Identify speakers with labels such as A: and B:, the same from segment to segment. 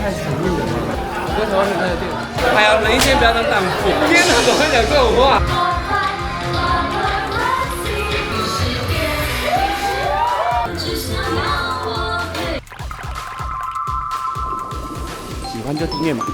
A: 太神秘了吗？跟台湾人开的店，还有人一天不要当荡妇。天哪，怎么会讲这种话？喜欢就订阅嘛。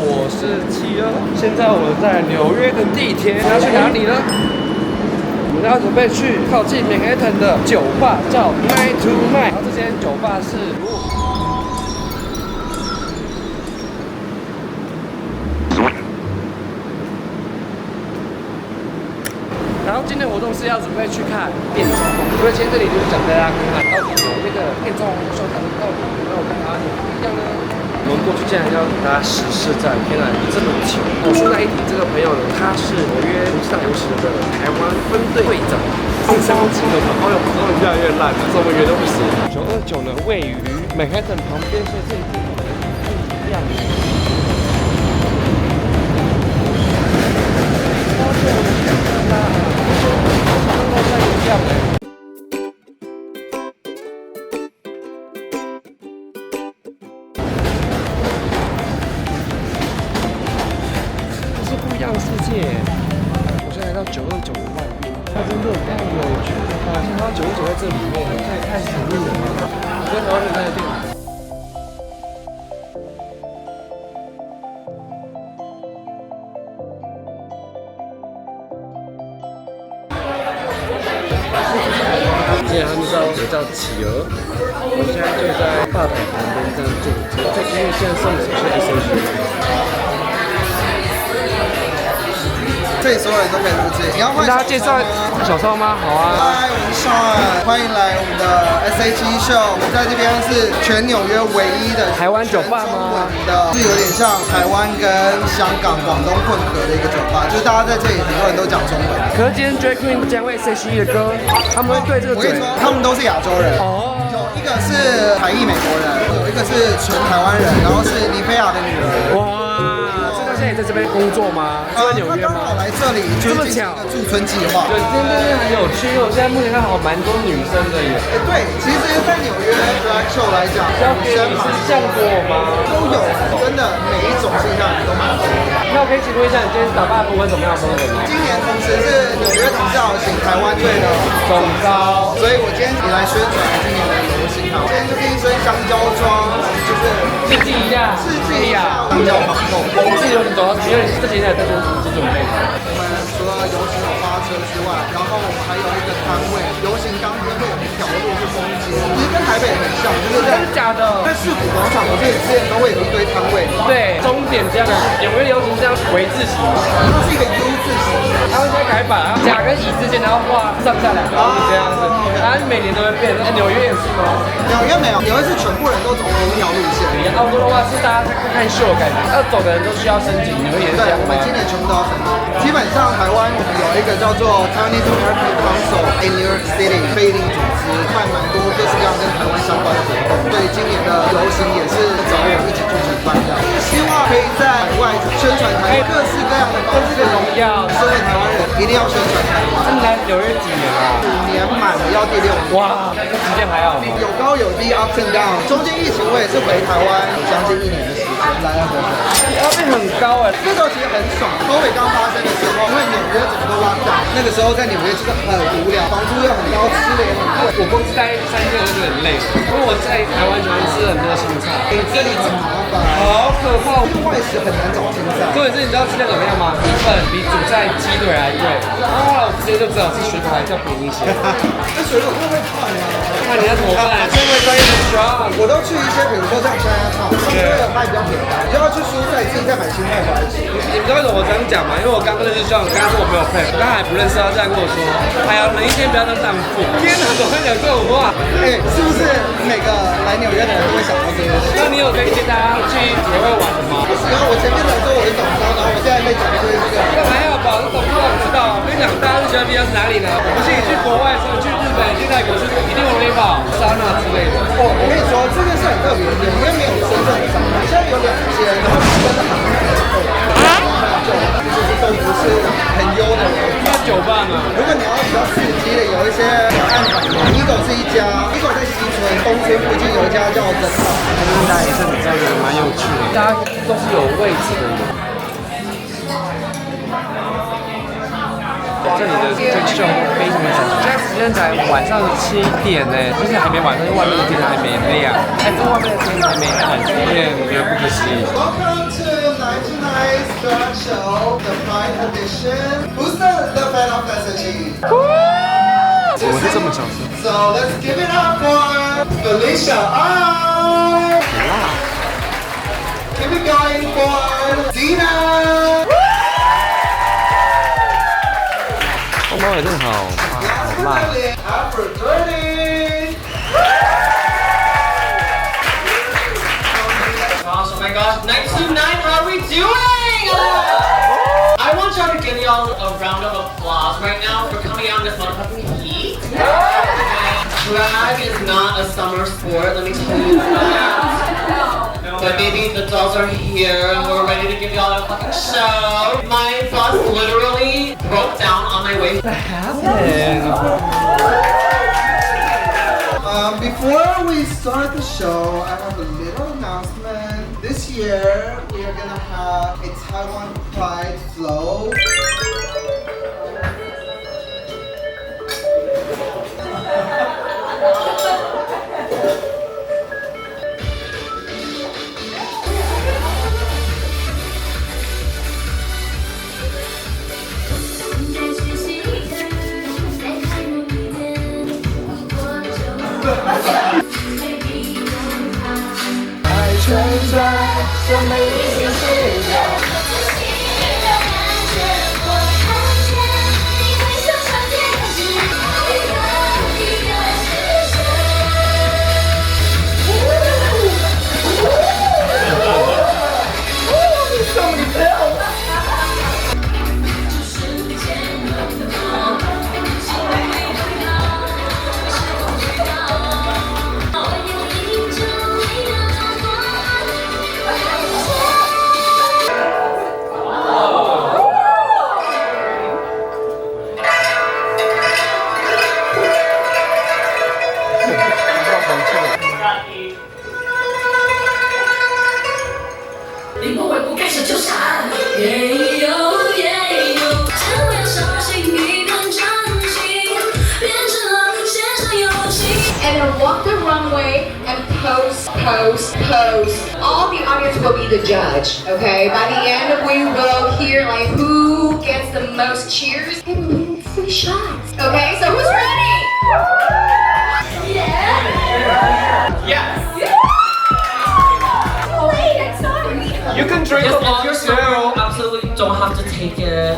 A: 我是企鹅，现在我在纽约的地铁，要去哪里呢？我们要准备去靠近曼哈顿的酒吧，叫 Night to Night。然后这间酒吧是然后今天活动是要准备去看变装，所以今天这里就是讲大家看看到底有那个变装秀场到底有没有跟哪里不一样呢？我们过去竟然要搭14站，天哪，这么久！我说那一题，这个朋友呢，他是纽约不是大游行的台湾分队队长，上超级了嘛？哦哟，真的越来越烂了，这么远都不行。929呢，位于曼哈顿旁边，所以这里不一样。不一样的世界，我现在来到929的外面，它真的太有趣了吧！现在929在这里面，这也太神秘了吧！跟台湾人开的店。既然他们知道我叫企鹅，我现在就在吧台旁边这样坐着，就因为现在送的是 SH。
B: 这里所有人都可以录制。你要
A: 跟大家介绍小超吗？好啊。
B: 嗨，我是 Sean， 欢迎来我们的 SH 秀。我们在这边是全纽约唯一的
A: 台湾酒吧吗？
B: 是有点像台湾跟香港、广东混合的一个酒吧，就是大家在这里很多人都讲中文。
A: 可是今天 Drag Queen 将会 SH 的歌，他们会对这个嘴。
B: 我跟你说，他们都是亚洲人。哦。有一个是台裔美国人，有一个是纯台湾人，然后是尼菲亚的女人。哇。现在也在这边工作吗？在纽约吗？刚好来这里，这么巧，驻村计划。
A: 对，今天很有趣，因为我现在目前看好蛮多女生的耶。
B: 对，其实，在纽约 drag show 来讲，女生是像过吗？都有，真的每一种性向人都蛮多。
A: 那我可以请问一下，你今天打扮风格怎么样？风格吗？
B: 今年同时是纽约同校型台湾队的总招，所以我今天也来宣传今年的流行哈。今天就是一身香蕉装，就是
A: 试镜一下，
B: 试镜一下香蕉皇后。
A: 自己有走到，因为这几天在做准备。
B: 我们除了游行有花车之外，然后我们还有一个摊位，游行当天会有一条路是封街，其实跟台北很像，就是在
A: 假的，
B: 在市府广场，我这里之前都会有一堆摊位。
A: 对，终点这样的，纽约游行这样回字形，
B: 它是一个 U 字形，
A: 他们现在改版啊，甲跟乙之间然后画上下两个这样子，然后每年都会变。纽约也是吗？
B: 纽约没有，纽约是全部人都走同一条路线。
A: 澳洲的话是大家在看秀的感觉，要走的人都需要申请，纽约也是这样吗？
B: 我们今年全部都要申请。基本上台湾我们有一个叫做 Taiwanese American Council in New York City 非营利组织，办蛮多各式各样跟台湾相关的活动，所以今年的游行也是找我一起去举办的。希望可以在海外宣传台湾各式各样的方式荣耀。身为台湾人，一定要宣传台湾。
A: 你来纽约几年啊
B: ？5年满了，要第6年。
A: 哇，这时间还好吗？
B: 有高有低 ，up and down。中间疫情我也是回台湾有将近1年的时间来了。
A: 那边很高哎，
B: 那时候其实很爽。COVID刚发生的时候，因为纽约整个都拉大，那个时候在纽约就是很无聊，房租又很高，吃的也很贵。
A: 我光是待3天我就很累，因为我在台湾喜欢吃很多青菜。
B: 这里很麻烦，
A: 好可怕！
B: 外食很难找青菜。
A: 重点是你知道吃的怎么样吗？米粉比煮在鸡腿还贵。然后后来我直接就知道吃水果还是要便宜一些。
B: 那水果会不会胖啊？
A: 那你要怎么办？身为专业的学
B: 我都去一些，比如说像Chinatown，他们为了卖比较便宜，你就要去蔬菜自己再买青菜回来吃。
A: 你知道为什么我这样讲吗？因为我刚认识Sean，我跟他说我没有配，我刚还不认识他，这样跟我说，哎呀，人一天不要当荡妇。天哪，怎么会讲这种话？
B: 哎，是不是每个来纽约的人都会想到这个？
A: 那你有推荐大家去野外玩的吗？
B: 不行啊，我前面才说我是总招，然后我现在被讲就是这个。
A: 那还好吧，这总招我知道。我跟你讲，大家最喜欢地方是哪里呢？我不信你去国外的时候，去日本、去泰国是一定有美宝、沙娜之类的。
B: 哦，我跟你说，这个是很特别的，纽约没有真正的沙娜，现在有2间，然后真的很就是都不是很优的人。
A: 那酒吧呢？
B: 如果你要比较刺激的，有一些家，一个在西村，东村附近有一家叫人好。
A: 大家也是比较蛮有趣的，大家都是有位置的。这里的这个秀非常的早，现在时间才晚上7点呢，就是还没晚上，因为外面的天还没亮，哎，这外面的天还没暗，有点觉得不可思议。
B: Welcome to 99's Drag Show, the Pride Edition. Who's the fan of SHE?
A: 我是这么想的。
B: So let's give it up for Felicia I. Keep it going for Dina.
A: 红包也真好，好辣。
B: Aphrodite.
C: Gosh, oh my gosh, 929, how are we doing? I want y'all to give y'all a round of applause right now for coming out in this motherfucking heat. Drag is not a summer sport, let me tell you that. But baby, the dolls are here and we're ready to give y'all a fucking show. My bus literally broke down on my way.
A: What happened?
B: Before we start the show, I have a little announcement. This year, we are gonna have a Taiwan Pride flow.
D: And then walk the runway and pose, pose, pose. All the audience will be the judge, okay? By the end, we will hear like who gets the most cheers. Hey, we're getting free shots. Okay, so who's ready? Yeah.
C: Yes.
D: Oh, wait, I'm sorry.
A: You can drink
C: Just
A: it
C: all
A: yourself.
C: yourself. Absolutely don't have to take it.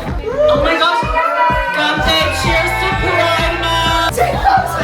C: Oh my gosh. Kante, cheers to Pride Month.
D: Take those.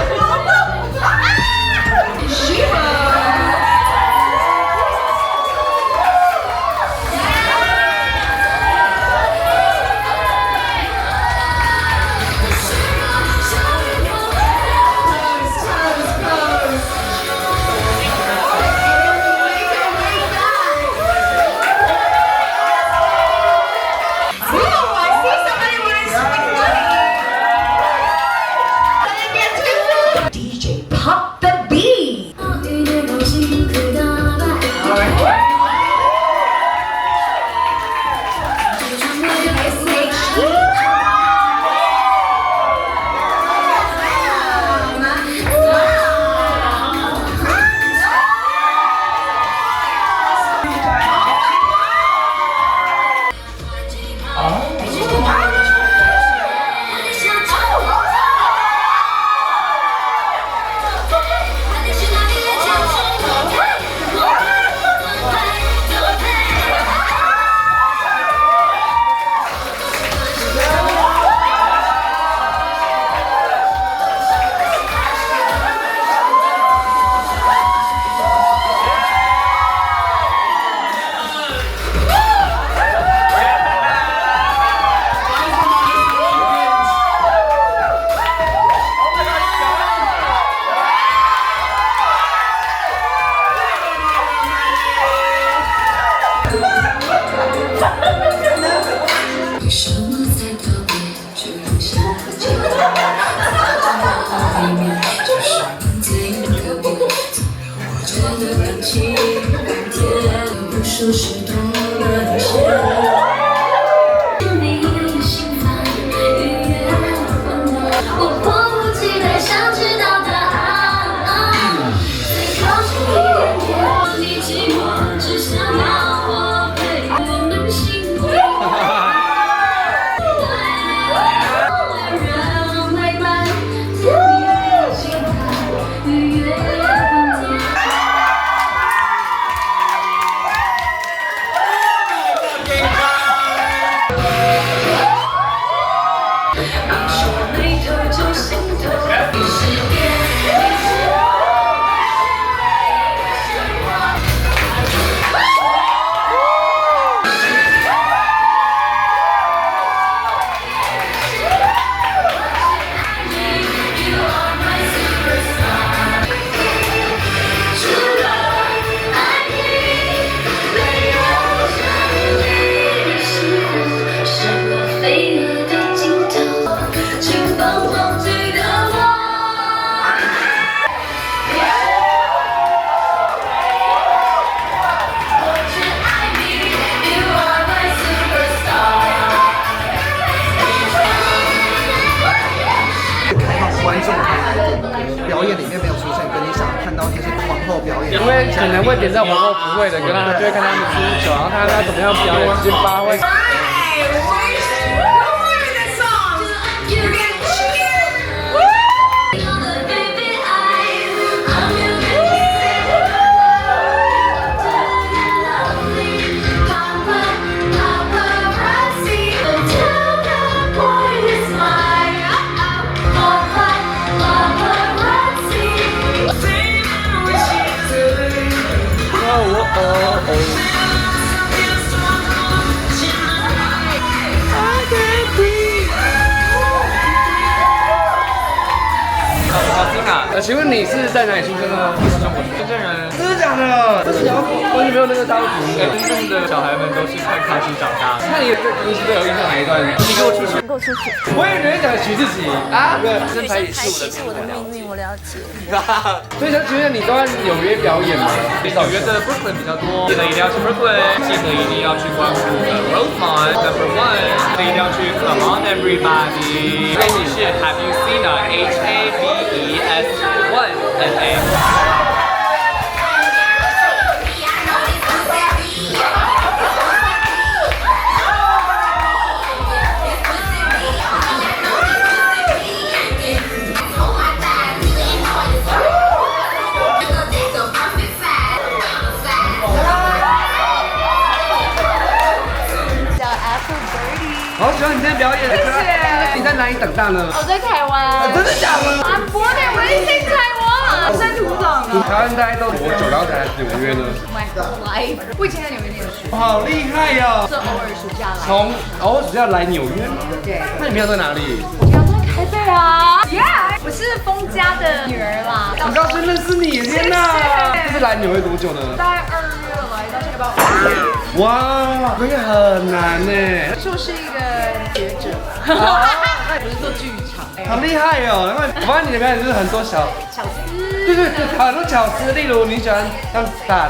E: 就是多了一些。你的心脏愉悦温暖，我迫不及待想知道答案。再靠近一点点，你寂寞只想要我陪我们幸福。让未来甜蜜的心态愉悦温暖。眉头就心头，你是别
B: 表演里面没有出现，跟你想看到这些皇后表演，
A: 因为可能会点在皇后不会的，跟他就会看他们出糗，然后看他怎么样表演去发挥。请问你是在哪里出生的呢？我是中国深圳人。真的假的？这是完全没有那个大陆族。
F: 深圳的小孩们都是看卡通长大。
A: 那你对公司最有印象哪一段？你给我出去。
G: 给我出去。
A: 我也觉得讲许自己啊，身材也是
G: 我的命运，我了解。
A: 所以想请问你都在纽约表演吗？
F: 纽约的 Brooklyn 比较多，记得一定要去 Brooklyn， 记得一定要去光顾Rosemont Number One， 记得一定要去 Come On Everybody。所以你是 Have you seen HABES1NA？
A: 好喜欢你今天表演，谢谢。你在哪里长大呢？
G: 我在台湾。
A: 真的假的
G: ？I'm born and raised in Taiwan。土生土长啊。
A: 台湾大家都多久，然后才来纽约呢
G: ？My whole life。我以前在纽约念书。
A: 好厉害哟！
G: 是偶尔暑假来。
A: 从偶尔暑假来纽约吗？
G: 对。
A: 那你平常在哪里？
G: 我平常在台北啊。Yeah， 我是封家的女儿啦。
A: 很高兴认识你，天哪！这是来纽约多久呢？
G: 大概2月来到现在吧。
A: 哇，这个很难呢。
G: 就是一个学者，那也不是做剧场，
A: 好厉害哦！然后我发现你的表演就是很多小
G: 巧思，
A: 对，很多巧思，例如你喜欢像打，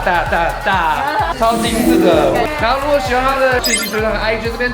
A: 超精致的。然后如果喜欢他的学习学长的 IG 这边。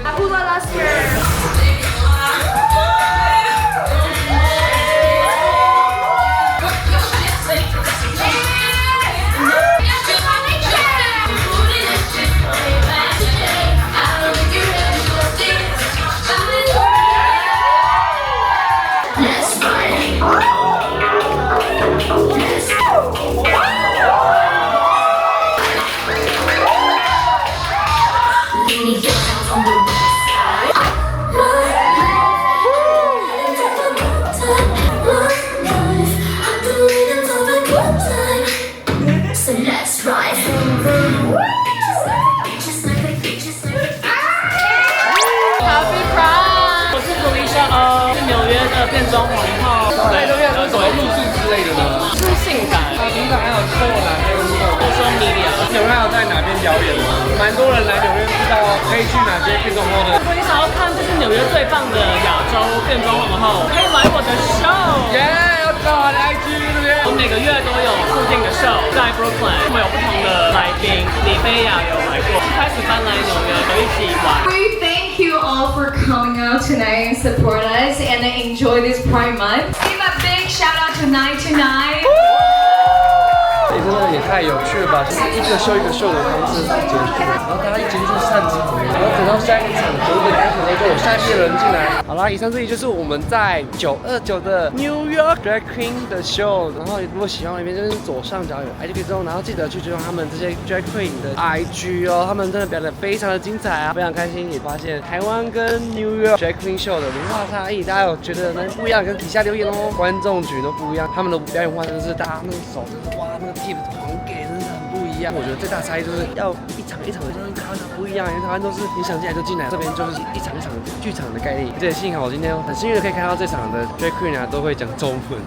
F: 变装皇后，
A: 在纽约是什么路数之类的呢？
F: 是性感，
A: 性感还有瘦男还有
F: social media。
A: 纽约有在哪边表演吗？蛮多人来纽约，不知道可以去哪些变装后的。
F: 如果你想要看就是纽约最棒的亚洲变装皇后，可以来我的 show。
A: 耶，要知道我的 IG 这边。我
F: 每个月都有固定的 show 在 Brooklyn， 会有不同的来宾，李菲亚有来过，开始搬来纽约都一起玩。
D: We thank you all for coming out tonight and support us and enjoy this Pride Month. Give a big shout out to 929.
A: 真的也太有趣了吧！就是一个秀一个秀的方式结束，然后大家一结束散之后，然后等到下一场隔个2场就有下一批人进来。好啦，以上这里就是我们在929的 New York Drag Queen 的秀。然后如果喜欢我影片，就是左上角有 IG 之后，然后记得去追踪他们这些 Drag Queen 的 IG 哦，他们真的表演得非常的精彩啊，非常开心也发现台湾跟 New York Drag Queen 秀的文化差异，大家有觉得呢不一样，跟底下留言哦。观众群都不一样，他们的表演文化真的是大家那个手真是哇那个 tip 狂给，真的很不一样。我觉得最大差异就是要一场一场的，跟台湾不一样，因为台湾都是你想进来就进来，这边就是一场一场的剧场的概念。这也幸好我今天很幸运的可以看到这场的 Drag Queen 啊都会讲中文。